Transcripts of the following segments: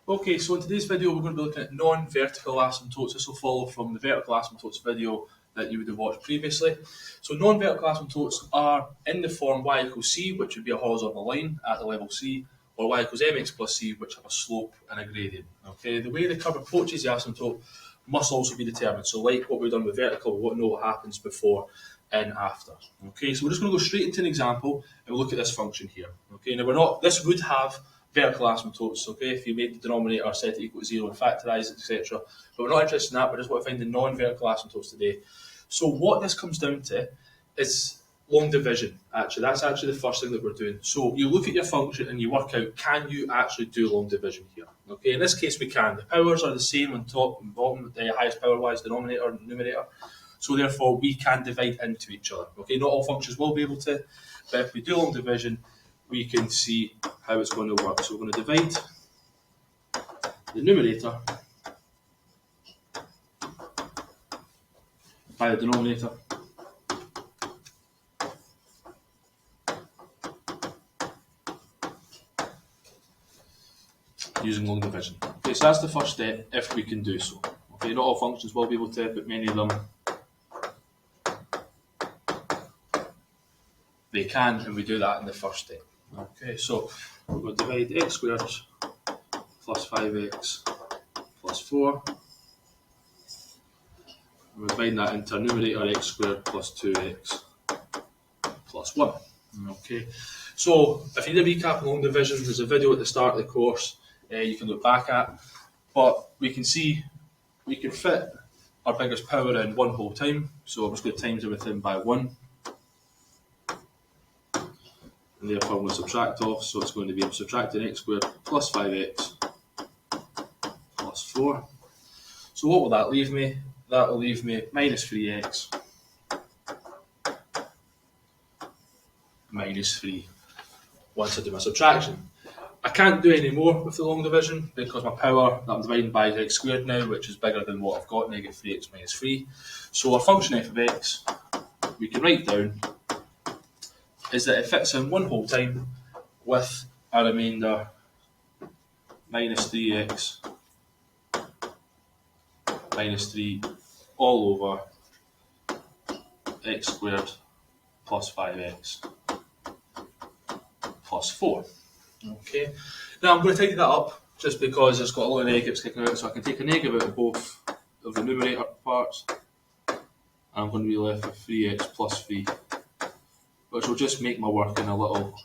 Okay, so in today's video we're going to be looking at non-vertical asymptotes. This will follow from the vertical asymptotes video that you would have watched previously. So non-vertical asymptotes are in the form y equals c, which would be a horizontal line at the level c, or y equals mx plus c, which have a slope and a gradient. Okay, the way the curve approaches the asymptote must also be determined. So like what we've done with vertical, we want to know what happens before and after. Okay, so we're just going to go straight into an example and we'll look at this function here. Okay, now this would have vertical asymptotes, okay, if you made the denominator set it equal to 0 and factorise it, etc. But we're not interested in that, we just want to find the non-vertical asymptotes today. So what this comes down to is long division, actually. That's actually the first thing that we're doing. So you look at your function and you work out, can you actually do long division here? Okay, in this case we can. The powers are the same on top and bottom, the highest power-wise denominator and numerator. So therefore we can divide into each other. Okay, not all functions will be able to, but if we do long division, we can see how it's going to work. So we're going to divide the numerator by the denominator using long division. Okay, so that's the first step if we can do so. Okay, not all functions will be able to, but many of them they can, and we do that in the first step. Okay, so we're going to divide x squared plus 5x plus 4. We're dividing that into a numerator x squared plus 2x plus 1. Okay, so if you need a recap on long division, there's a video at the start of the course you can look back at, but we can see we can fit our biggest power in one whole time, so I'm just going to times everything by 1. And therefore I'm going to subtract off, so it's going to be I'm subtracting x squared plus 5x plus 4. So what will that leave me? That will leave me minus 3x minus 3 once I do my subtraction. I can't do any more with the long division because my power that I'm dividing by is x squared now, which is bigger than what I've got, negative 3x minus 3. So our function f of x, we can write down, is that it fits in one whole time with a remainder minus 3x minus 3 all over x squared plus 5x plus 4. Okay, now I'm going to tidy that up just because it's got a lot of negatives kicking out, so I can take a negative out of both of the numerator parts, and I'm going to be left with 3x plus 3, which will just make my working a little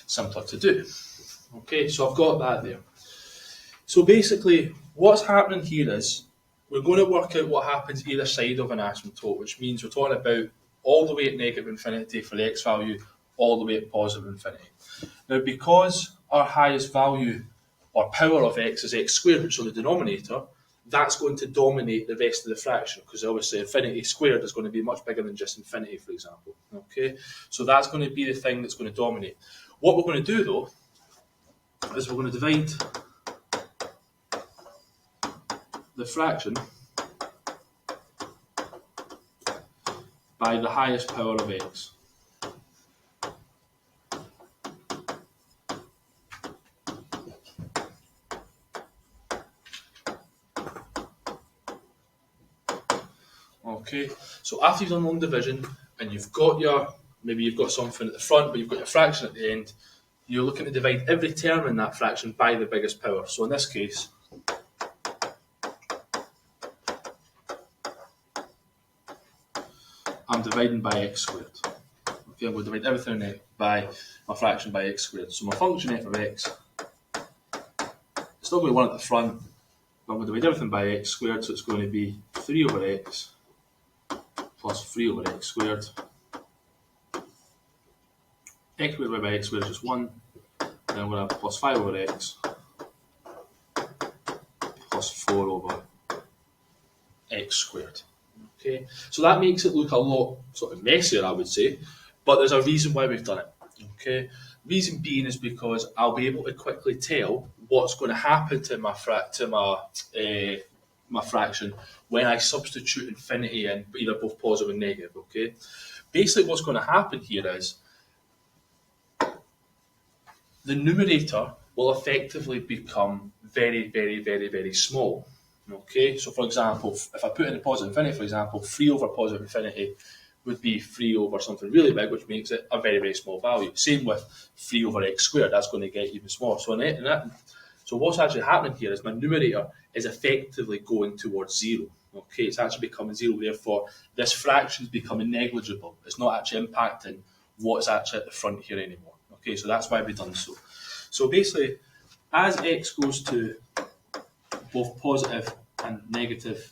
simpler to do. Okay, so I've got that there. So basically, what's happening here is we're going to work out what happens either side of an asymptote, which means we're talking about all the way at negative infinity for the x value, all the way at positive infinity. Now, because our highest value or power of x is x squared, which is on the denominator, that's going to dominate the rest of the fraction, because obviously infinity squared is going to be much bigger than just infinity, for example. Okay, so that's going to be the thing that's going to dominate. What we're going to do, though, is we're going to divide the fraction by the highest power of x. Okay, so after you've done long division and you've got maybe you've got something at the front but you've got your fraction at the end, you're looking to divide every term in that fraction by the biggest power. So in this case, I'm dividing by x squared. Okay, I'm going to divide everything by my fraction by x squared. So my function f of x, it's not going to be 1 at the front, but I'm going to divide everything by x squared, so it's going to be 3 over x plus 3 over x squared. X squared divided by x squared is just 1. Then I'm going to have plus 5 over x plus 4 over x squared. Okay, so that makes it look a lot sort of messier, I would say, but there's a reason why we've done it. Okay, reason being is because I'll be able to quickly tell what's going to happen to my fraction when I substitute infinity in either both positive and negative. Okay, basically what's going to happen here is the numerator will effectively become very, very, very, very small. Okay, so for example, if I put in a positive infinity, for example, 3 over positive infinity would be 3 over something really big, which makes it a very, very small value. Same with 3 over x squared, that's going to get even smaller. So what's actually happening here is my numerator is effectively going towards 0. Okay, it's actually becoming 0, therefore this fraction is becoming negligible. It's not actually impacting what's actually at the front here anymore. Okay, so that's why we've done so. So basically, as x goes to both positive and negative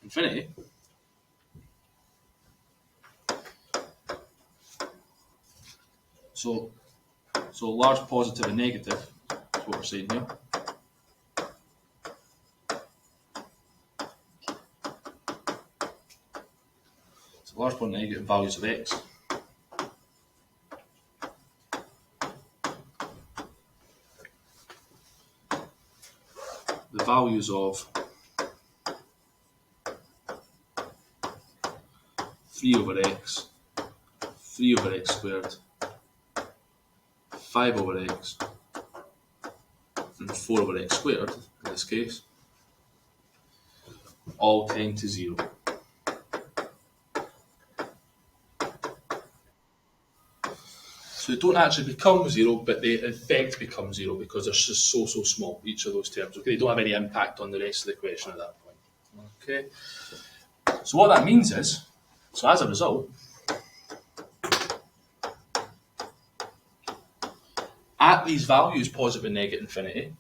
infinity, so large positive and negative is what we're saying here. So large positive and negative values of x. The values of 3 over x, 3 over x squared, 5 over x, and 4 over x squared, in this case, all tend to 0. So they don't actually become 0, but they in effect become 0 because they're just so small, each of those terms. Okay, they don't have any impact on the rest of the equation at that point. Okay, so what that means is, so as a result, at these values, positive and negative infinity,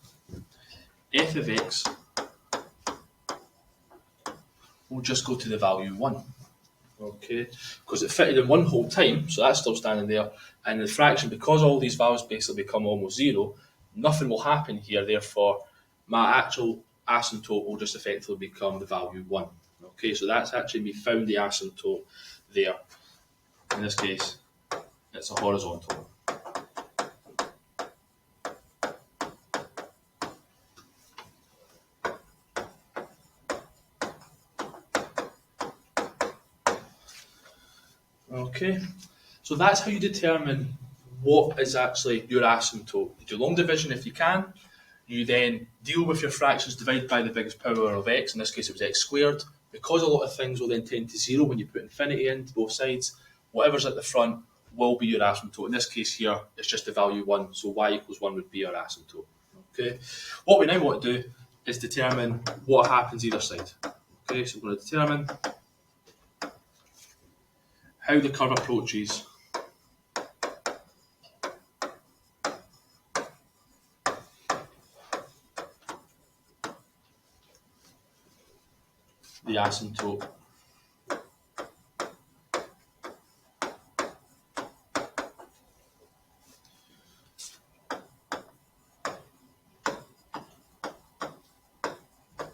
f of x will just go to the value 1. Okay, because it fitted in one whole time, so that's still standing there, and the fraction, because all these values basically become almost 0, nothing will happen here, therefore my actual asymptote will just effectively become the value 1. Okay, so that's actually we found the asymptote there. In this case, it's a horizontal. Okay, so that's how you determine what is actually your asymptote. You do long division if you can. You then deal with your fractions, divide by the biggest power of x. In this case, it was x squared. Because a lot of things will then tend to 0 when you put infinity into both sides, whatever's at the front will be your asymptote. In this case here, it's just the value 1, so y equals 1 would be our asymptote. Okay, what we now want to do is determine what happens either side. Okay, so we're going to determine how the curve approaches the asymptote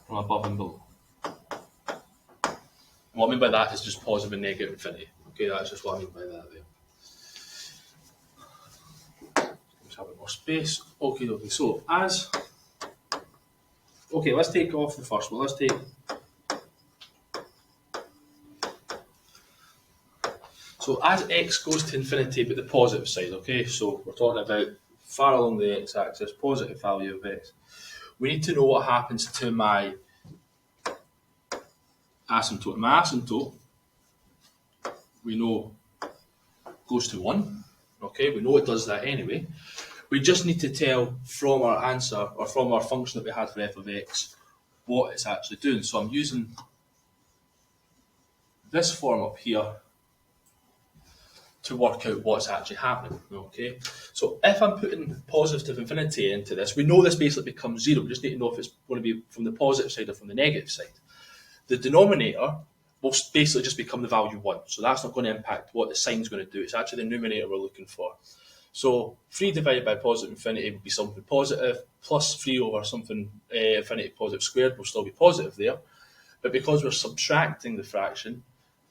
from above and below. What I mean by that is just positive and negative infinity. Okay, that's just what I mean by that there. Let's have a bit more space. Okay, so let's take off the first one. Let's take so as x goes to infinity but the positive side, okay, so we're talking about far along the x-axis, positive value of x. We need to know what happens to my asymptote. My asymptote, we know, goes to 1. Okay, we know it does that anyway. We just need to tell from our answer, or from our function that we had for f of x, what it's actually doing. So I'm using this form up here to work out what's actually happening. Okay, so if I'm putting positive infinity into this, we know this basically becomes 0. We just need to know if it's going to be from the positive side or from the negative side. The denominator will basically just become the value 1. So that's not going to impact what the sign's going to do. It's actually the numerator we're looking for. So 3 divided by positive infinity would be something positive, plus 3 over something infinity positive squared will still be positive there. But because we're subtracting the fraction,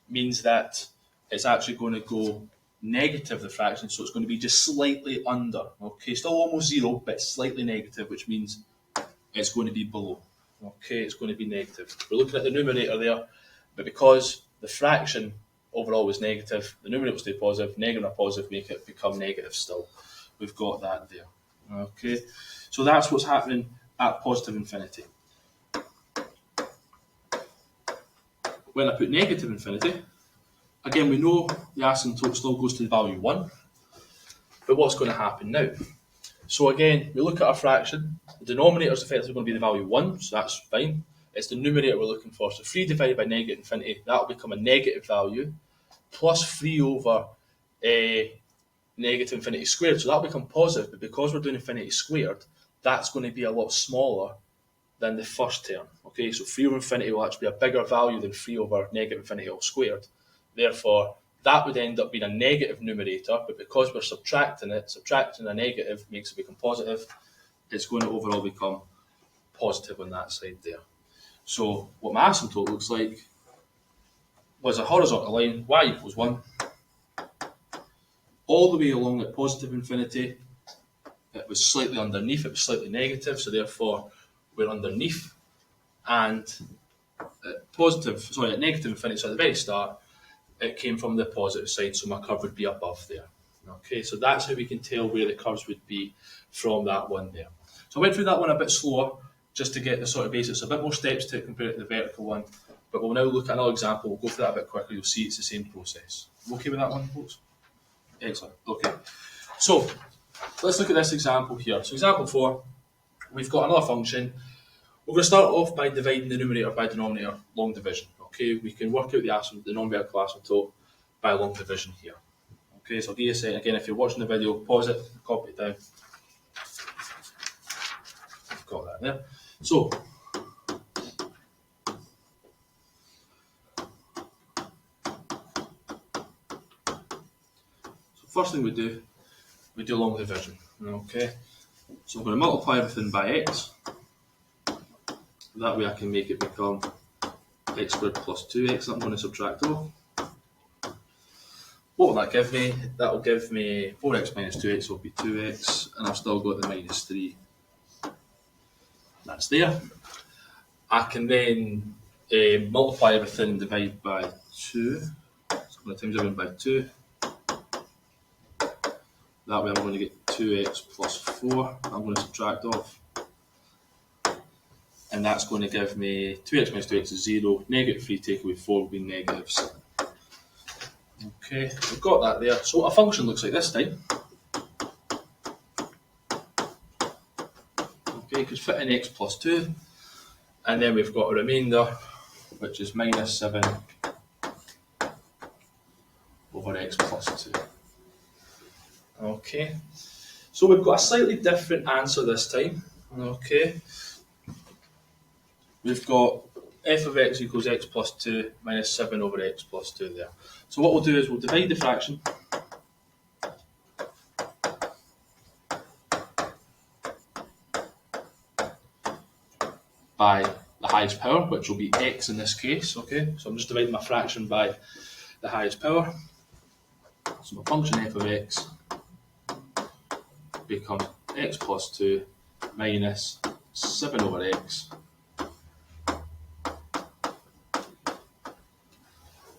means that it's actually going to go negative, the fraction, so it's going to be just slightly under. Okay, still almost 0, but slightly negative, which means it's going to be below. Okay, it's going to be negative. We're looking at the numerator there, but because the fraction overall was negative, the numerator will stay positive, negative or positive make it become negative still. We've got that there. Okay, so that's what's happening at positive infinity. When I put negative infinity, again we know the asymptote still goes to the value 1, but what's going to happen now? So again, we look at our fraction, the denominator is effectively going to be the value 1, so that's fine. It's the numerator we're looking for, so 3 divided by negative infinity, that will become a negative value, plus 3 over negative infinity squared, so that'll become positive, but because we're doing infinity squared, that's going to be a lot smaller than the first term. Okay, so 3 over infinity will actually be a bigger value than 3 over negative infinity all squared. Therefore, that would end up being a negative numerator, but because we're subtracting it, subtracting a negative makes it become positive. It's going to overall become positive on that side there. So what my asymptote looks like was a horizontal line, y equals 1, all the way along at positive infinity. It was slightly underneath, it was slightly negative, so therefore we're underneath, and at negative infinity, so at the very start, it came from the positive side, so my curve would be above there. Okay, so that's how we can tell where the curves would be from that one there. So I went through that one a bit slower, just to get the sort of basics, a bit more steps to it compared to the vertical one, but we'll now look at another example. We'll go through that a bit quicker, you'll see it's the same process. Okay with that one, folks? Excellent, okay. So, let's look at this example here. So example 4, we've got another function. We're going to start off by dividing the numerator by denominator, long division. Okay, we can work out the non-vertical asymptote by long division here. Okay, so I'll give you a second. Again, if you're watching the video, pause it, copy it down. I've got that there. So first thing we do long division. Okay, so I'm going to multiply everything by x. That way I can make it become x squared plus 2x that I'm going to subtract off. What will that give me? That will give me 4x minus 2x will be 2x, and I've still got the minus 3. That's there. I can then multiply everything and divide by 2. So I'm going to times everything by 2. That way I'm going to get 2x plus 4 I'm going to subtract off. And that's going to give me 2x minus 2x is 0, negative 3 take away 4 will be negative 7. Okay, we've got that there. So what a function looks like this time. Okay, because fit in x plus 2. And then we've got a remainder, which is minus 7 over x plus 2. Okay, so we've got a slightly different answer this time. Okay, we've got f of x equals x plus 2 minus 7 over x plus 2 there. So what we'll do is we'll divide the fraction by the highest power, which will be x in this case. Okay, so I'm just dividing my fraction by the highest power. So my function f of x becomes x plus 2 minus 7 over x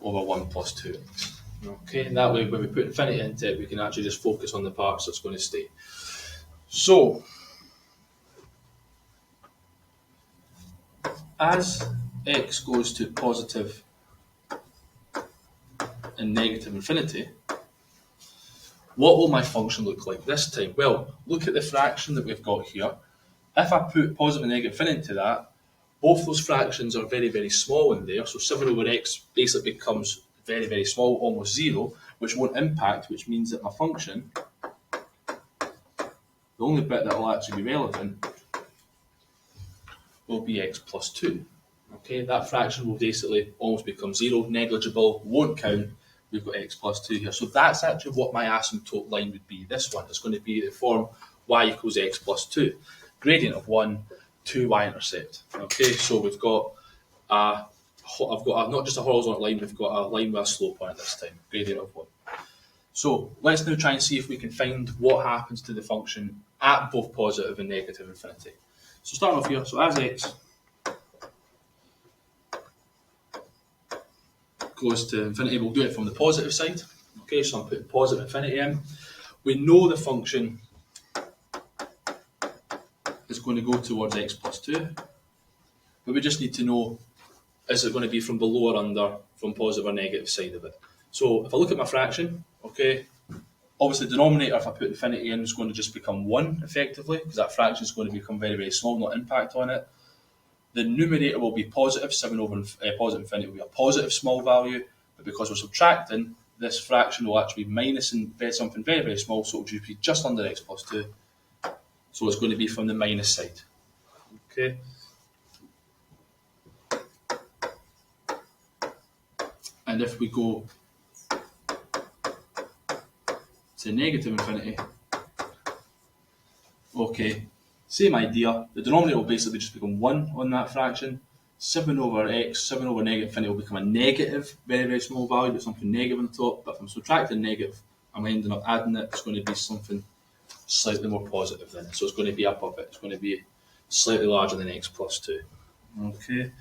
over 1 plus 2x. Okay, and that way when we put infinity into it, we can actually just focus on the parts that's going to stay. So, as x goes to positive and negative infinity, what will my function look like this time? Well, look at the fraction that we've got here. If I put positive and negative infinity to that, both those fractions are very, very small in there. So 7 over x basically becomes very, very small, almost 0, which won't impact, which means that my function, the only bit that will actually be relevant, will be x plus 2. Okay, that fraction will basically almost become 0, negligible, won't count. We've got x plus 2 here. So that's actually what my asymptote line would be. This one is going to be the form y equals x plus 2. Gradient of 1, 2 y-intercept. Okay, so we've got not just a horizontal line, we've got a line with a slope on it this time, gradient of 1. So let's now try and see if we can find what happens to the function at both positive and negative infinity. So starting off here, so as x goes to infinity, we'll do it from the positive side. Okay, so I'm putting positive infinity in. We know the function is going to go towards x plus 2. But we just need to know, is it going to be from below or under, from positive or negative side of it. So if I look at my fraction, okay, obviously the denominator, if I put infinity in, is going to just become 1 effectively, because that fraction is going to become very, very small, not impact on it. The numerator will be positive, 7 over positive infinity will be a positive small value, but because we're subtracting, this fraction will actually be minus something very, very small, so it will just be just under x plus 2. So it's going to be from the minus side. Okay. And if we go to negative infinity, okay, same idea. The denominator will basically just become 1 on that fraction. 7 over x, 7 over negative infinity will become a negative, very, very small value, but something negative on the top. But if I'm subtracting negative, I'm ending up adding it. It's going to be something slightly more positive than it. So it's going to be above it. It's going to be slightly larger than x plus 2. Okay.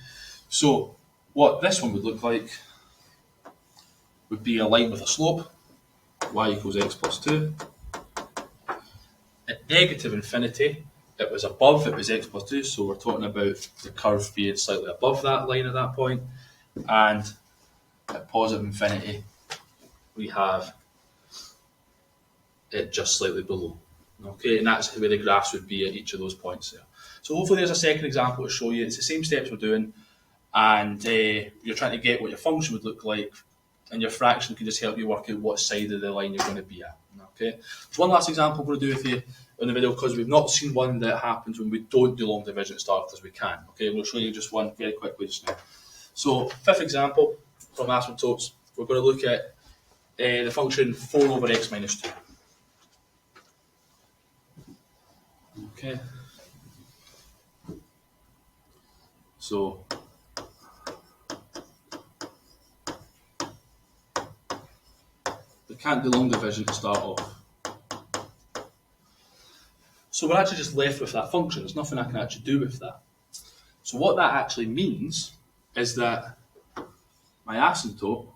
So what this one would look like would be a line with a slope, y equals x plus 2. At negative infinity, it was above, it was x plus 2, so we're talking about the curve being slightly above that line at that point. And at positive infinity, we have it just slightly below. Okay, and that's where the graphs would be at each of those points there. So hopefully there's a second example to show you. It's the same steps we're doing, and you're trying to get what your function would look like, and your fraction can just help you work out what side of the line you're going to be at. Okay, so one last example I'm going to do with you in the video, because we've not seen one that happens when we don't do long division at start, because we can. Okay, we'll show you just one very quickly just now. So fifth example from asymptotes, we're going to look at the function 4 over x minus 2. Okay, so we can't do long division to start off. So we're actually just left with that function. There's nothing I can actually do with that. So what that actually means is that my asymptote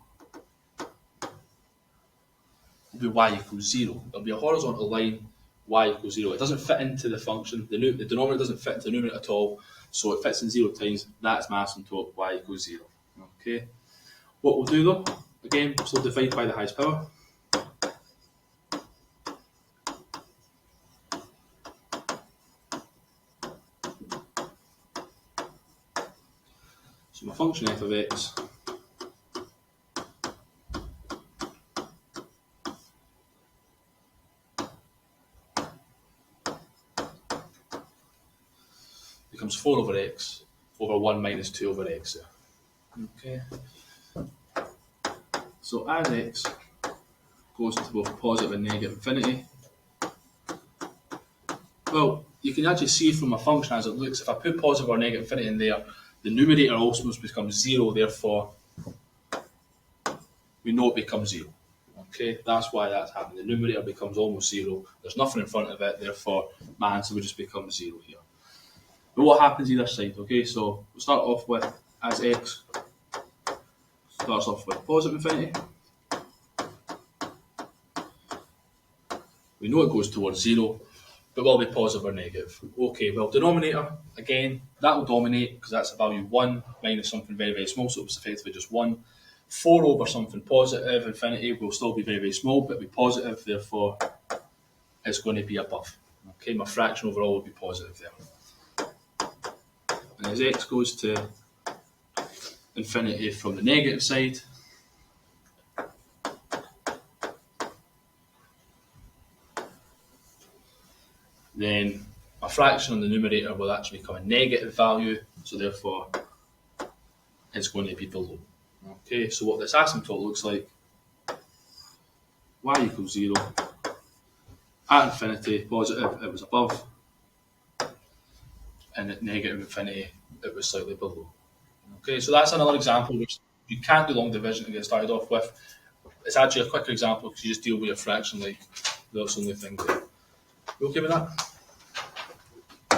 will be y equals 0. It'll be a horizontal line, y equals 0. It doesn't fit into the function. The denominator doesn't fit into the numerator at all, so it fits in 0 times. That's my asymptote, y equals 0. Okay. What we'll do though, again, so divide by the highest power. So my function f of x becomes 4 over x over 1 minus 2 over x there. Okay. So as x goes to both positive and negative infinity, well, you can actually see from my function as it looks, if I put positive or negative infinity in there, the numerator also must become 0, therefore we know it becomes 0. Okay, that's why that's happening. The numerator becomes almost 0. There's nothing in front of it, therefore my answer would just become 0 here. But what happens either side? Okay, so we'll start off with, as x starts off with positive infinity, we know it goes towards 0, but will be positive or negative. Okay, well, denominator, again, that will dominate because that's a value 1 minus something very, very small, so it was effectively just 1. 4 over something positive, infinity, will still be very, very small, but be positive, therefore it's going to be above. Okay, my fraction overall will be positive there. And as x goes to infinity from the negative side, then a fraction on the numerator will actually become a negative value, so therefore it's going to be below. Okay, so what this asymptote looks like, y equals 0, at infinity, positive, it was above, and at negative infinity, it was slightly below. Okay, so that's another example which you can't do long division to get started off with. It's actually a quicker example because you just deal with a fraction like those only things there. You okay with that?